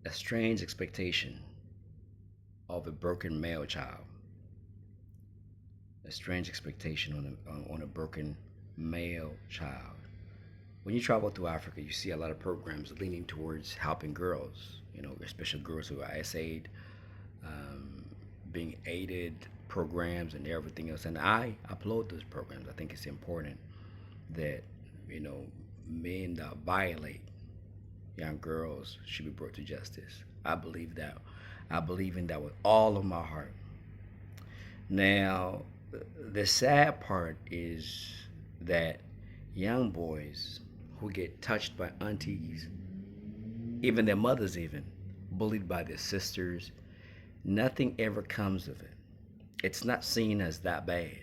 A strange expectation of a broken male child. A strange expectation on a broken male child. When you travel through Africa, you see a lot of programs leaning towards helping girls, especially girls who are SA'd, um, being aided programs and everything else. And I applaud those programs. I think it's important that, you know, men that violate young girls should be brought to justice. I believe that. I believe in that with all of my heart. Now, the sad part is that young boys who get touched by aunties, even their mothers, even bullied by their sisters, nothing ever comes of it. It's not seen as that bad.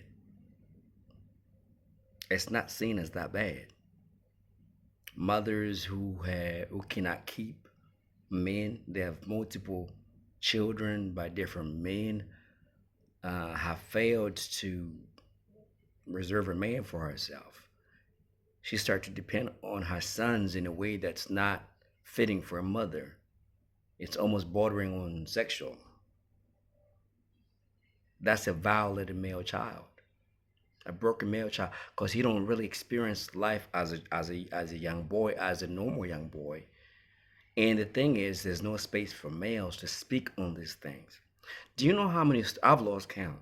It's not seen as that bad. Mothers who cannot keep men, they have multiple children by different men, have failed to reserve a man for herself. She starts to depend on her sons in a way that's not fitting for a mother. It's almost bordering on sexual. That's a violated male child, a broken male child, because he don't really experience life as a young boy, as a normal young boy. And the thing is, there's no space for males to speak on these things. Do you know how many I've lost count?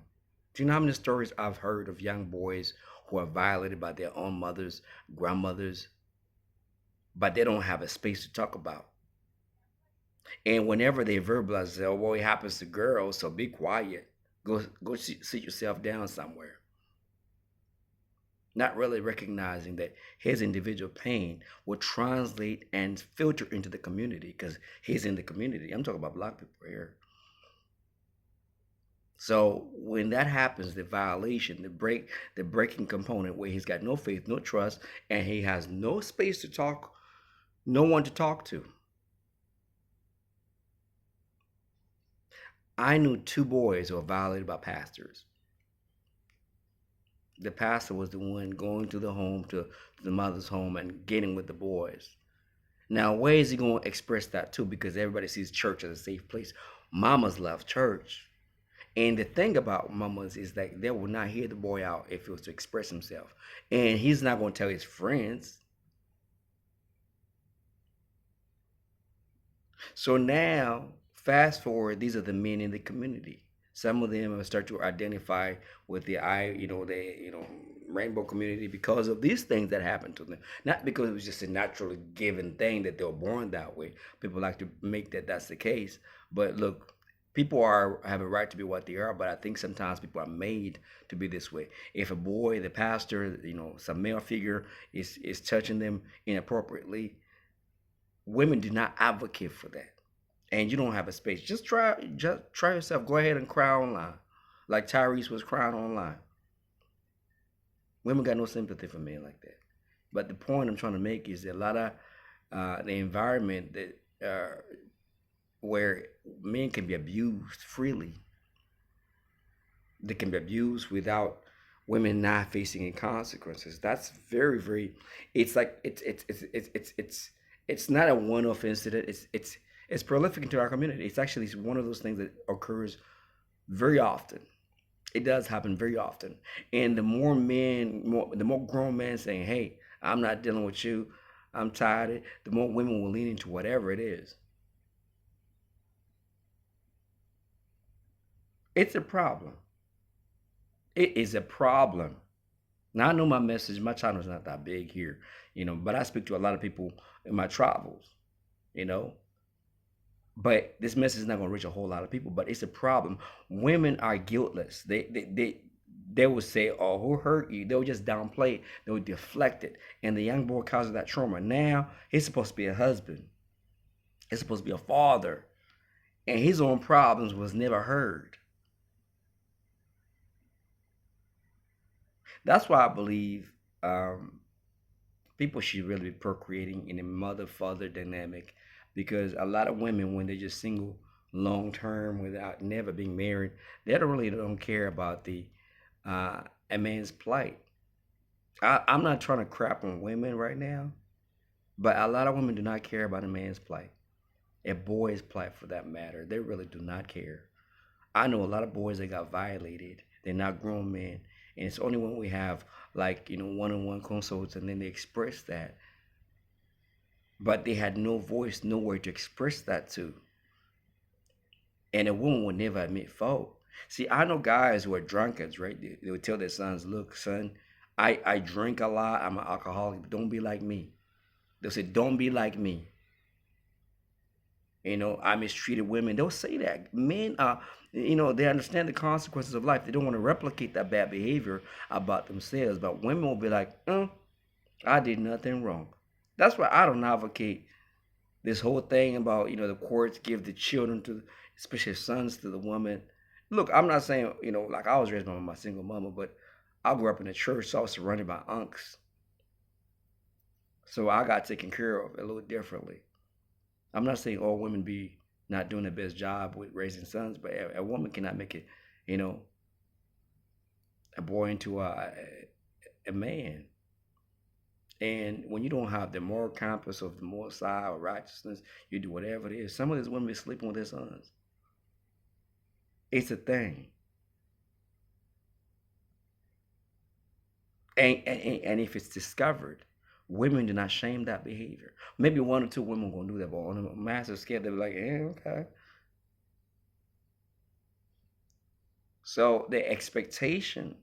Do you know how many stories I've heard of young boys who are violated by their own mothers, grandmothers, but they don't have a space to talk about? And whenever they verbalize, oh, well, it happens to girls, so be quiet. Go sit yourself down somewhere. Not really recognizing that his individual pain will translate and filter into the community because he's in the community. I'm talking about black people here. So when that happens, the violation, the breaking component where he's got no faith, no trust, and he has no space to talk, no one to talk to. I knew two boys who were violated by pastors. The pastor was the one going to the home, to the mother's home, and getting with the boys. Now, where is he going to express that to? Because everybody sees church as a safe place. Mamas love church. And the thing about mamas is that they will not hear the boy out if he was to express himself. And he's not going to tell his friends. So now, fast forward, these are the men in the community. Some of them start to identify with the rainbow community because of these things that happened to them. Not because it was just a naturally given thing that they were born that way. People like to make that's the case. But look, people have a right to be what they are, but I think sometimes people are made to be this way. If a boy, the pastor, some male figure is touching them inappropriately, women do not advocate for that, and you don't have a space. Just try yourself. Go ahead and cry online, like Tyrese was crying online. Women got no sympathy for men like that. But the point I'm trying to make is that a lot of the environment that where men can be abused freely, they can be abused without women not facing any consequences. That's very, very. It's like it's not a one-off incident. It's prolific into our community. It's actually one of those things that occurs very often. It does happen very often. And the more grown men saying, "Hey, I'm not dealing with you. I'm tired." The more women will lean into whatever it is. It's a problem. It is a problem. Now I know my message. My channel is not that big here, but I speak to a lot of people in my travels, you know. But this message is not going to reach a whole lot of people. But it's a problem. Women are guiltless. They will say, "Oh, who hurt you?" They will just downplay it. They will deflect it, and the young boy causes that trauma. Now he's supposed to be a husband. He's supposed to be a father, and his own problems was never heard. That's why I believe people should really be procreating in a mother-father dynamic, because a lot of women, when they're just single long term without never being married, they don't care about the uh, a man's plight. I'm not trying to crap on women right now, but a lot of women do not care about a man's plight. a boy's plight for that matter. They really do not care. I know a lot of boys that got violated. They're not grown men. And it's only when we have like, one-on-one consults and then they express that. But they had no voice, nowhere to express that to. And a woman would never admit fault. See, I know guys who are drunkards, right? They would tell their sons, look, son, I drink a lot. I'm an alcoholic. But don't be like me. They'll say, don't be like me. I mistreated women. They'll say that. Men are, they understand the consequences of life. They don't want to replicate that bad behavior about themselves. But women will be like, I did nothing wrong. That's why I don't advocate this whole thing about, the courts give the children to, especially sons to the woman. Look, I'm not saying, like I was raised by my single mama, but I grew up in the church, so I was surrounded by unks. So I got taken care of a little differently. I'm not saying all women be not doing the best job with raising sons, but a woman cannot make it, you know, a boy into a man. And when you don't have the moral compass of the moral side or righteousness, you do whatever it is. Some of these women be sleeping with their sons. It's a thing. And if it's discovered, women do not shame that behavior. Maybe one or two women gonna do that, but on a massive scale, they'll be like, okay. So the expectation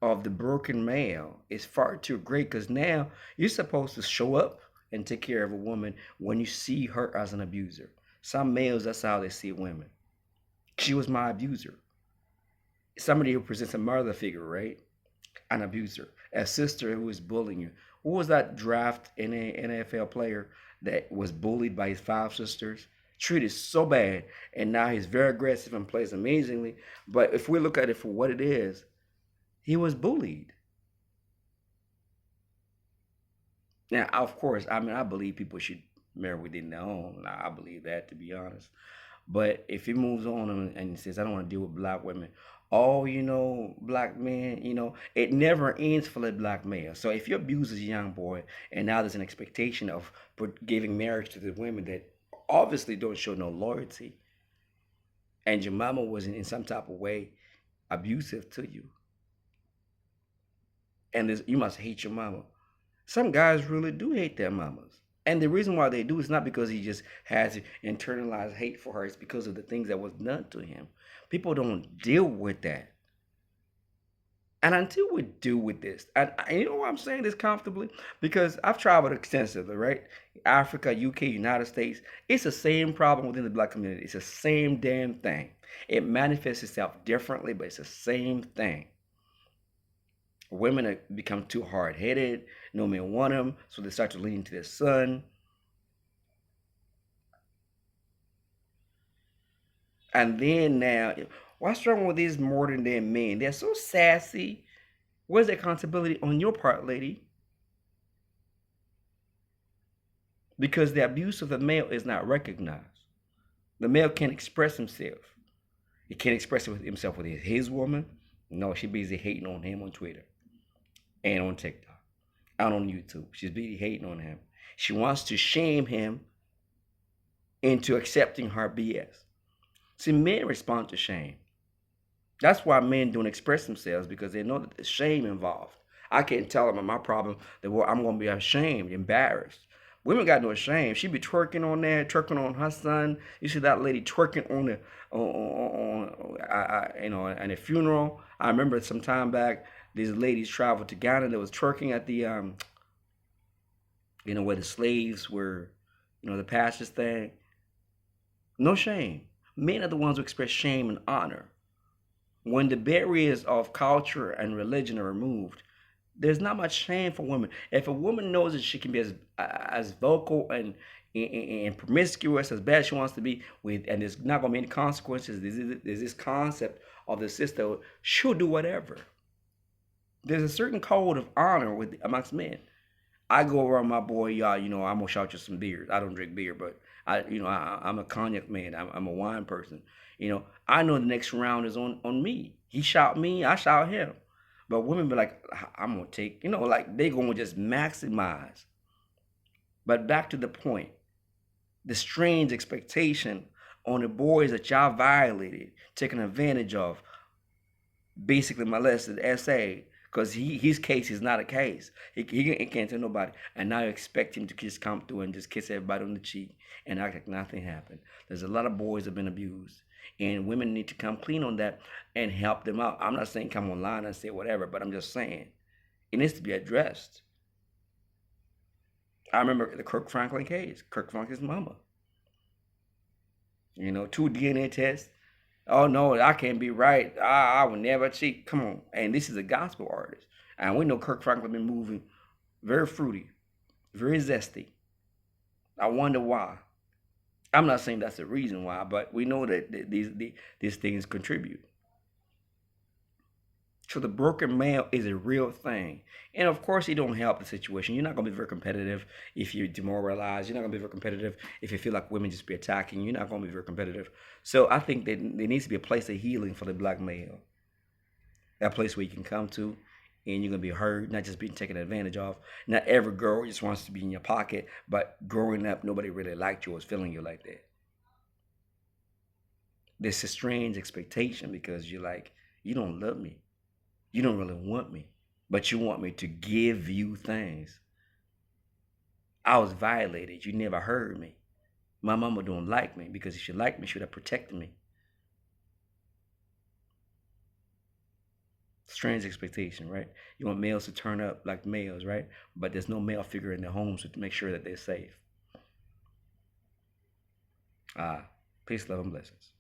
of the broken male is far too great because now you're supposed to show up and take care of a woman when you see her as an abuser. Some males, that's how they see women. She was my abuser. Somebody who presents a mother figure, right? An abuser, a sister who is bullying you. Who was that draft NFL player that was bullied by his five sisters? Treated so bad, and now he's very aggressive and plays amazingly. But if we look at it for what it is, he was bullied. Now, of course, I believe people should marry within their own. I believe that, to be honest. But if he moves on and says, I don't want to deal with black women, oh, black men, it never ends for the black male. So if you abuse a young boy and now there's an expectation of giving marriage to the women that obviously don't show no loyalty, and your mama was in some type of way abusive to you, and you must hate your mama. Some guys really do hate their mamas. And the reason why they do is not because he just has internalized hate for her. It's because of the things that was done to him. People don't deal with that. And until we deal with this, and you know why I'm saying this comfortably? Because I've traveled extensively, right? Africa, UK, United States. It's the same problem within the black community. It's the same damn thing. It manifests itself differently, but it's the same thing. Women have become too hard-headed. No men want them, so they start to lean to their son. And then now, what's wrong with these modern day men? They're so sassy. Where's the accountability on your part, lady? Because the abuse of the male is not recognized. The male can't express himself. He can't express himself with his woman. No, she busy hating on him on Twitter and on TikTok and on YouTube. She's busy hating on him. She wants to shame him into accepting her BS. See, men respond to shame. That's why men don't express themselves, because they know that there's shame involved. I can't tell them my problem that I'm going to be ashamed, embarrassed. Women got no shame. She be twerking on there, twerking on her son. You see that lady twerking on the at a funeral. I remember some time back, these ladies traveled to Ghana that was twerking at the where the slaves were, the pastors thing. No shame. Men are the ones who express shame and honor. When the barriers of culture and religion are removed, there's not much shame for women. If a woman knows that she can be as vocal and promiscuous as bad as she wants to be, and there's not going to be any consequences, there's this concept of the sisterhood, she'll do whatever. There's a certain code of honor amongst men. I go around my boy, y'all, I'm gonna shout you some beers. I don't drink beer, but I'm a cognac man. I'm a wine person. I know the next round is on me. He shout me, I shout him. But women be like, I'm gonna take, like they gonna just maximize. But back to the point. The strange expectation on the boys that y'all violated, taken advantage of, basically molested SA, because his case is not a case. He can't tell nobody. And now you expect him to just come through and just kiss everybody on the cheek and act like nothing happened. There's a lot of boys that have been abused. And women need to come clean on that and help them out. I'm not saying come online and say whatever, but I'm just saying it needs to be addressed. I remember the Kirk Franklin case. Kirk Franklin's mama. You know, 2 DNA tests. Oh no, I can't be right. I would never cheat. Come on. And this is a gospel artist. And we know Kirk Franklin been moving very fruity, very zesty. I wonder why. I'm not saying that's the reason why, but we know that these things contribute. So the broken male is a real thing. And of course, it don't help the situation. You're not going to be very competitive if you're demoralized. You're not going to be very competitive if you feel like women just be attacking. You're not going to be very competitive. So I think that there needs to be a place of healing for the black male. That place where you can come to and you're going to be heard, not just being taken advantage of. Not every girl just wants to be in your pocket, but growing up, nobody really liked you or was feeling you like that. There's a strange expectation because you're like, you don't love me. You don't really want me, but you want me to give you things. I was violated. You never heard me. My mama don't like me because if she liked me, she would have protected me. Strange expectation, right? You want males to turn up like males, right? But there's no male figure in their homes to make sure that they're safe. Peace, love, and blessings.